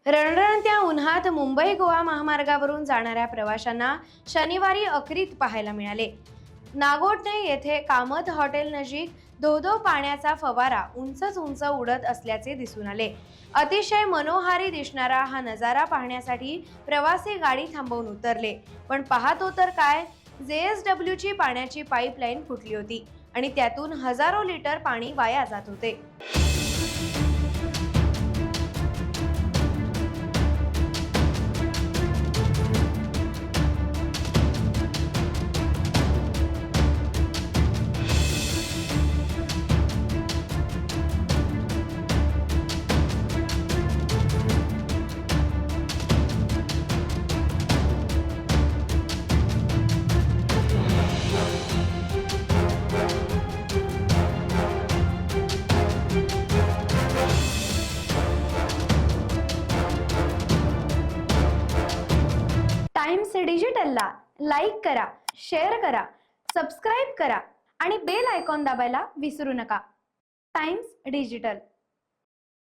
रणरणत्या उन्हात मुंबई गोवा महामार्गावरून जाणाऱ्या प्रवाशांना शनिवारी अक्रीत पाहायला मिळाले. नागोठणे येथे कामत हॉटेल नजीक धो पाण्याचा फवारा उंचच उंच उडत असल्याचे दिसून आले. अतिशय मनोहारी दिसणारा हा नजारा पाहण्यासाठी प्रवासी गाडी थांबवून उतरले, पण पाहतो तर काय, JSW ची पाण्याची पाईपलाईन फुटली होती आणि त्यातून हजारो लिटर पाणी वाया जात होते. टाइम्स डिजिटलला लाईक करा, शेअर करा, सबस्क्राईब करा आणि बेल आयकॉन दाबायला विसरू नका. Times digital.